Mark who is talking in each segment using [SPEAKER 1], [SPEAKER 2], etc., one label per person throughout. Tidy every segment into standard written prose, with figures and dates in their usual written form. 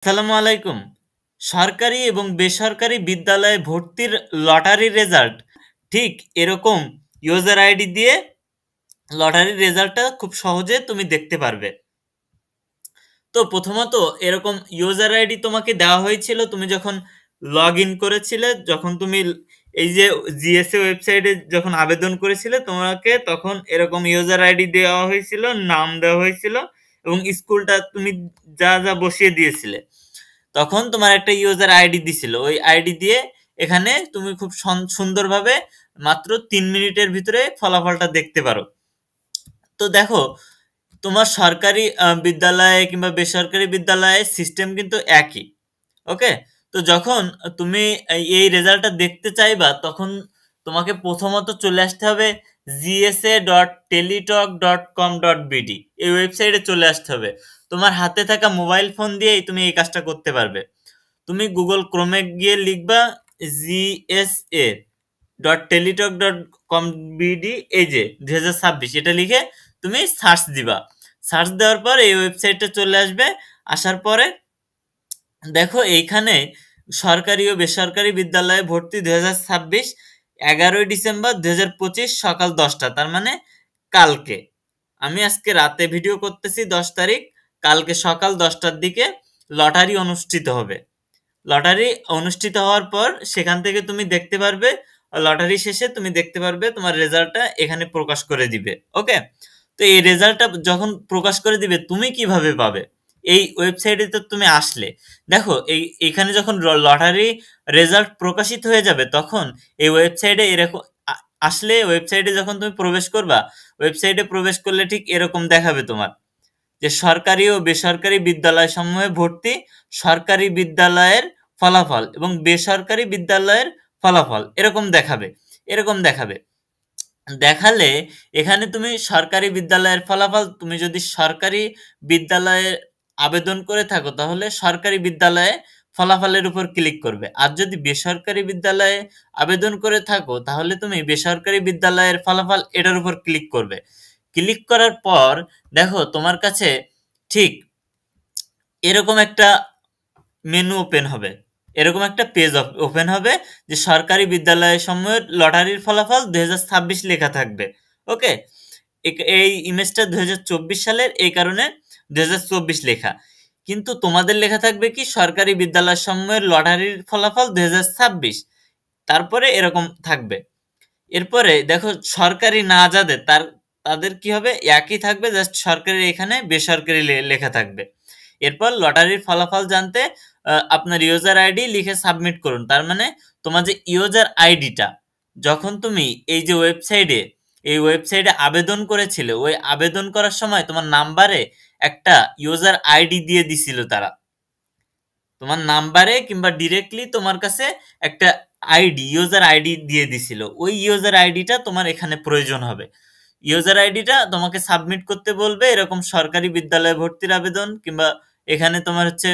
[SPEAKER 1] আসসালামু আলাইকুম। সরকারি এবং বেসরকারি বিদ্যালয়ে ভর্তির লটারি রেজাল্ট ঠিক এরকম ইউজার আইডি দিয়ে লটারির রেজাল্টটা খুব সহজে তুমি দেখতে পারবে। তো প্রথমত এরকম ইউজার আইডি তোমাকে দেওয়া হয়েছিল তুমি যখন লগ ইন করেছিলে, যখন তুমি এই যে জিএসএ ওয়েবসাইটে যখন আবেদন করেছিলে তোমাকে তখন এরকম ইউজার আইডি দেওয়া হয়েছিল, নাম দেওয়া হয়েছিল এবং স্কুলটা তুমি যা যা বসিয়ে দিয়েছিলে। তখন তোমার একটা ইউজার আইডি দিছিল, ওই আইডি দিয়ে এখানে তুমি খুব সুন্দরভাবে মাত্র 3 মিনিটের ভিতরে ফলাফলটা দেখতে পারো। তো দেখো, তোমার সরকারি বিদ্যালয়ে কিংবা বেসরকারি বিদ্যালয়ে সিস্টেম কিন্তু একই। ওকে, তো যখন তুমি এই রেজাল্টটা দেখতে চাইবা তখন তোমাকে প্রথমত চলে আসতে হবে gsa.teletalk.com.bd এই ওয়েবসাইটে চলে আসতে হবে। তোমার হাতে থাকা মোবাইল ফোন দিয়েই তুমি এই কাজটা করতে পারবে। তুমি গুগল ক্রোমে গিয়ে লিখবা gsa.teletalk.com.bd, এই যে 2026 এটা লিখে তুমি সার্চ দিবা। সার্চ দেওয়ার পর এই ওয়েবসাইটটা চলে আসবে। আসার পরে দেখো এইখানে সরকারি ও বেসরকারি বিদ্যালয়ে ভর্তি 2026 11 ডিসেম্বর 2025 সকাল 10টা, তার মানে কালকে। আমি আজকে রাতে ভিডিও করতেছি 10 তারিখ, কালকে সকাল 10টার দিকে লটারি অনুষ্ঠিত হবে। লটারি অনুষ্ঠিত হওয়ার পর সেখান থেকে তুমি দেখতে পারবে, লটারি শেষে তুমি দেখতে পারবে তোমার রেজাল্টটা এখানে প্রকাশ করে দিবে। ওকে, তো এই রেজাল্টটা যখন প্রকাশ করে দিবে তুমি কিভাবে পাবে? এই ওয়েবসাইটে তো তুমি আসলে দেখো এখানে যখন লটারি রেজাল্ট প্রকাশিত হয়ে যাবে তখন এই ওয়েবসাইটে এরকম আসলে ওয়েবসাইটে যখন তুমি প্রবেশ করবা, ওয়েবসাইটে প্রবেশ করলে ঠিক এরকম দেখাবে তোমার যে সরকারি ও বেসরকারি বিদ্যালয় সমূহে ভর্তি, সরকারি বিদ্যালয়ের ফলাফল এবং বেসরকারি বিদ্যালয়ের ফলাফল এরকম দেখাবে। এরকম দেখাবে, দেখালে এখানে তুমি সরকারি বিদ্যালয়ের ফলাফল, তুমি যদি সরকারি বিদ্যালয়ে আবেদন করে থাকো তাহলে সরকারি বিদ্যালয়ে ফলাফলের উপর ক্লিক করবে, আর যদি বেসরকারি বিদ্যালয়ে আবেদন করে থাকো তাহলে তুমি বেসরকারি বিদ্যালয়ের ফলাফল এটার উপর ক্লিক করবে। ক্লিক করার পর দেখো তোমার কাছে ঠিক এরকম একটা মেনু ওপেন হবে, এরকম একটা পেজ ওপেন হবে যে সরকারি বিদ্যালয় সমূহের লটারির ফলাফল 2026 লেখা থাকবে। ওকে, এই ইমেজটা 2024 সালের, এই কারণে 2024 লেখা, কিন্তু তোমাদের লেখা থাকবে কি সরকারি বিদ্যালয় সমূহের লটারির ফলাফল 2026, তারপরে এরকম থাকবে। এরপরে দেখো সরকারি না যাদের তাদের কি হবে, একই থাকবে, জাস্ট সরকারি এখানে বেসরকারি লেখা থাকবে। এরপর লটারির ফলাফল জানতে আপনার ইউজার আইডি লিখে সাবমিট করুন। তার মানে তোমার যে ইউজার আইডিটা যখন তুমি এই যে ওয়েবসাইটে আবেদন করেছিলে, ওই আবেদন করার সময় তোমার নাম্বারে একটা ইউজার আইডি দিয়ে দিছিল তারা, তোমার নাম্বারে কিংবা ডিরেক্টলি তোমার কাছে একটা ইউজার আইডি দিয়ে দিছিল, ওই ইউজার আইডিটা তোমার এখানে প্রয়োজন হবে। ইউজার আইডিটা তোমাকে সাবমিট করতে বলবে, এরকম সরকারি বিদ্যালয়ে ভর্তির আবেদন কিংবা এখানে তোমার হচ্ছে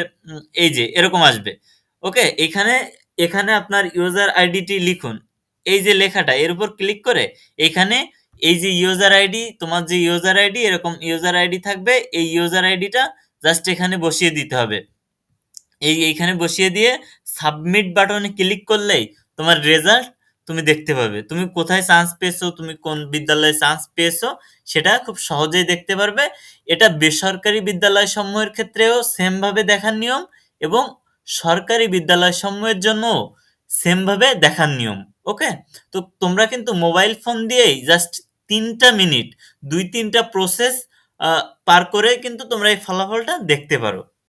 [SPEAKER 1] এই যে এরকম আসবে। ওকে, এখানে এখানে আপনার ইউজার আইডিটি লিখুন, এই যে লেখাটা এর উপর ক্লিক করে এখানে এই যে ইউজার আইডি, তোমার যে ইউজার আইডি এরকম ইউজার আইডি থাকবে, এই ইউজার আইডিটা জাস্ট এখানে বসিয়ে দিতে হবে। এইখানে বসিয়ে দিয়ে সাবমিট বাটনে ক্লিক করলেই তোমার রেজাল্ট তুমি দেখতে পাবে, তুমি কোথায় চান্স পেয়েছো, তুমি কোন বিদ্যালয়ে চান্স পেয়েছো সেটা খুব সহজেই দেখতে পারবে। এটা বেসরকারি বিদ্যালয় সমূহের ক্ষেত্রেও সেম ভাবে দেখার নিয়ম এবং সরকারি বিদ্যালয় সমূহের জন্য সেম ভাবে দেখার নিয়ম। ওকে, তো তোমরা কিন্তু মোবাইল ফোন দিয়েই জাস্ট 3টা মিনিট 2-3টা প্রসেস পার করে কিন্তু তোমরা এই ফলাফলটা দেখতে পারো।